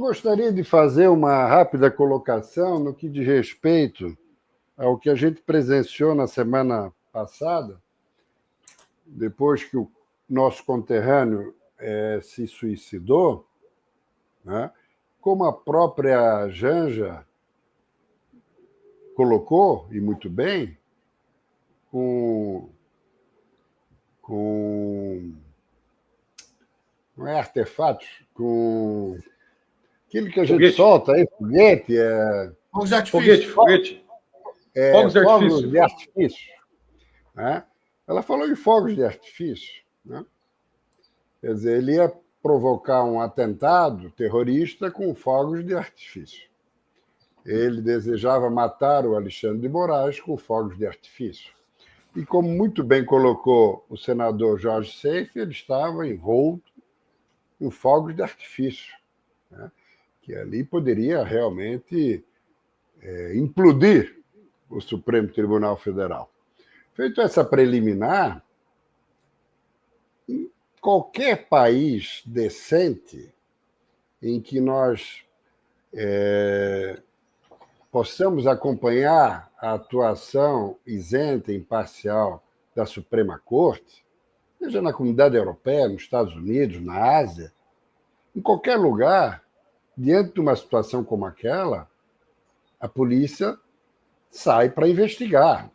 Gostaria de fazer uma rápida colocação no que diz respeito ao que a gente presenciou na semana passada, depois que o nosso conterrâneo se suicidou, né? Como a própria Janja colocou, e muito bem, com não é artefatos, com aquilo que a gente solta aí, foguete, fogos de artifício. Foguete. Fogos de artifício. Né? Ela falou em fogos de artifício. Né? Quer dizer, ele ia provocar um atentado terrorista com fogos de artifício. Ele desejava matar o Alexandre de Moraes com fogos de artifício. E como muito bem colocou o senador Jorge Seife, ele estava envolto em fogos de artifício, né? Que ali poderia realmente implodir o Supremo Tribunal Federal. Feito essa preliminar, em qualquer país decente em que nós possamos acompanhar a atuação isenta e imparcial da Suprema Corte, seja na Comunidade Europeia, nos Estados Unidos, na Ásia, em qualquer lugar, diante de uma situação como aquela, a polícia sai para investigar.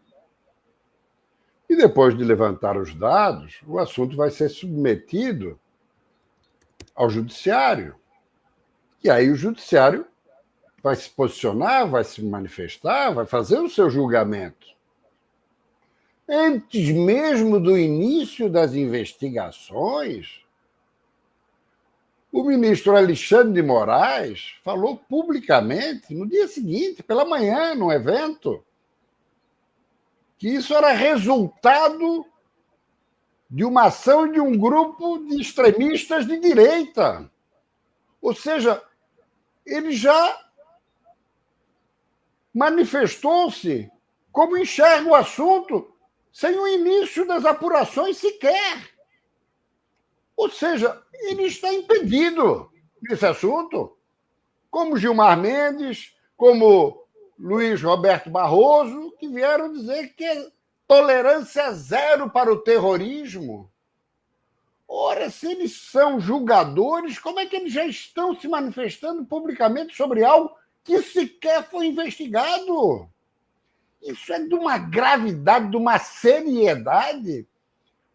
E depois de levantar os dados, o assunto vai ser submetido ao judiciário. E aí o judiciário vai se posicionar, vai se manifestar, vai fazer o seu julgamento. Antes mesmo do início das investigações, o ministro Alexandre de Moraes falou publicamente, no dia seguinte, pela manhã, num evento, que isso era resultado de uma ação de um grupo de extremistas de direita. Ou seja, ele já manifestou-se como enxerga o assunto sem o início das apurações sequer. Ou seja, ele está impedido nesse assunto, como Gilmar Mendes, como Luiz Roberto Barroso, que vieram dizer que é tolerância zero para o terrorismo. Ora, se eles são julgadores, como é que eles já estão se manifestando publicamente sobre algo que sequer foi investigado? Isso é de uma gravidade, de uma seriedade,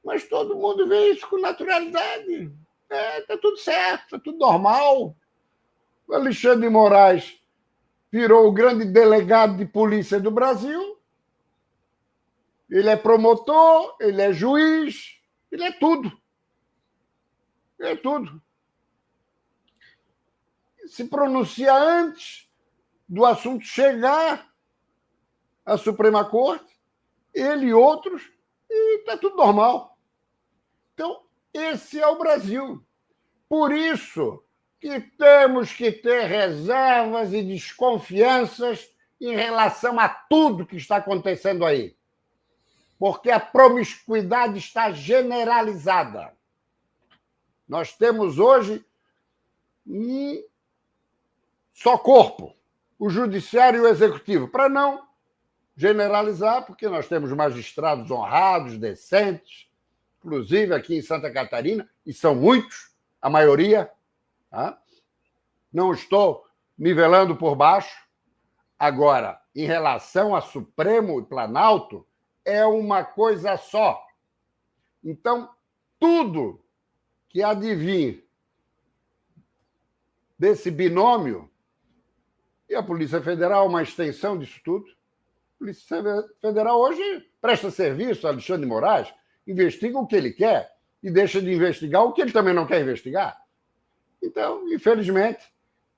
mas todo mundo vê isso com naturalidade. Está tudo certo, está tudo normal. O Alexandre de Moraes virou o grande delegado de polícia do Brasil. Ele é promotor, ele é juiz, ele é tudo. Ele é tudo. Se pronuncia antes do assunto chegar à Suprema Corte, ele e outros, e está tudo normal. Então, esse é o Brasil. Por isso que temos que ter reservas e desconfianças em relação a tudo que está acontecendo aí. Porque a promiscuidade está generalizada. Nós temos hoje um só corpo, o judiciário e o executivo, para não generalizar, porque nós temos magistrados honrados, decentes, inclusive aqui em Santa Catarina, e são muitos, a maioria. Tá? Não estou nivelando por baixo. Agora, em relação a Supremo e Planalto, é uma coisa só. Então, tudo que advir desse binômio, e a Polícia Federal é uma extensão disso tudo. A Polícia Federal hoje presta serviço a Alexandre de Moraes, investiga o que ele quer e deixa de investigar o que ele também não quer investigar. Então, infelizmente,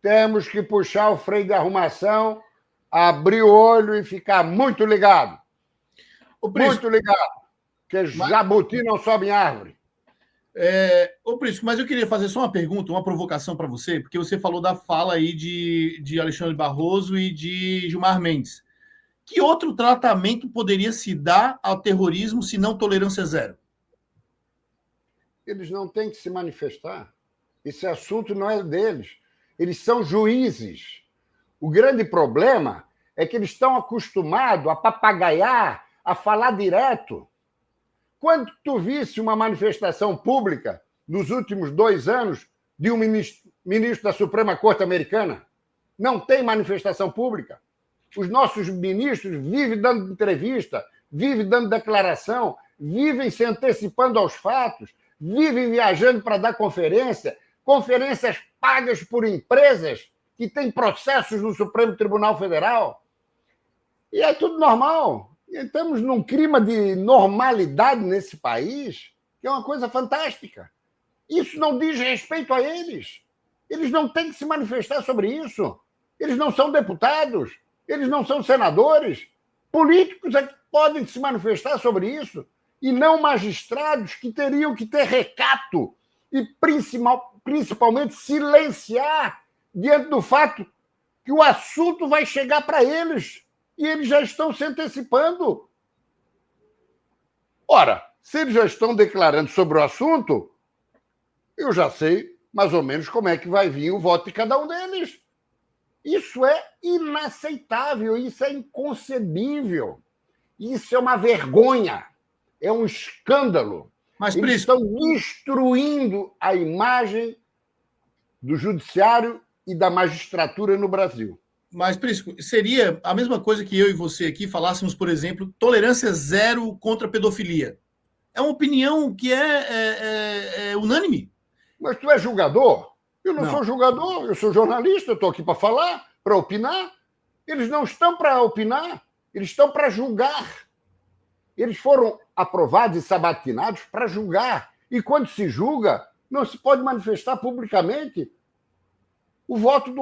temos que puxar o freio de arrumação, abrir o olho e ficar muito ligado. Muito ligado, porque jabuti não sobe em árvore. Ô Prisco, mas eu queria fazer só uma pergunta, uma provocação para você, porque você falou da fala aí de Alexandre Barroso e de Gilmar Mendes. Que outro tratamento poderia se dar ao terrorismo se não tolerância zero? Eles não têm que se manifestar. Esse assunto não é deles. eles são juízes. O grande problema é que eles estão acostumados a papagaiar, a falar direto. Quando tu visse uma manifestação pública nos últimos 2 anos de um ministro da Suprema Corte Americana? Não tem manifestação pública. Os nossos ministros vivem dando entrevista, vivem dando declaração, vivem se antecipando aos fatos, vivem viajando para dar conferências pagas por empresas que têm processos no Supremo Tribunal Federal. E é tudo normal. Estamos num clima de normalidade nesse país, que é uma coisa fantástica. Isso não diz respeito a eles. Eles não têm que se manifestar sobre isso. Eles não são deputados, eles não são senadores. Políticos é que podem se manifestar sobre isso, e não magistrados que teriam que ter recato e principalmente silenciar diante do fato que o assunto vai chegar para eles e eles já estão se antecipando. Ora, se eles já estão declarando sobre o assunto, eu já sei mais ou menos como é que vai vir o voto de cada um deles. Isso é inaceitável, isso é inconcebível, isso é uma vergonha, é um escândalo. Mas, eles estão destruindo a imagem do judiciário e da magistratura no Brasil. Mas, Prisco, seria a mesma coisa que eu e você aqui falássemos, por exemplo, tolerância zero contra a pedofilia. É uma opinião que é unânime. Mas tu é julgador? Eu não sou julgador, eu sou jornalista, eu estou aqui para falar, para opinar. Eles não estão para opinar, eles estão para julgar. Eles foram aprovados e sabatinados para julgar. E quando se julga, não se pode manifestar publicamente o voto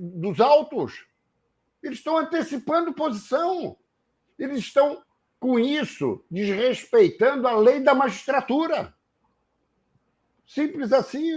dos autos. Eles estão antecipando posição. Eles estão, com isso, desrespeitando a lei da magistratura. Simples assim.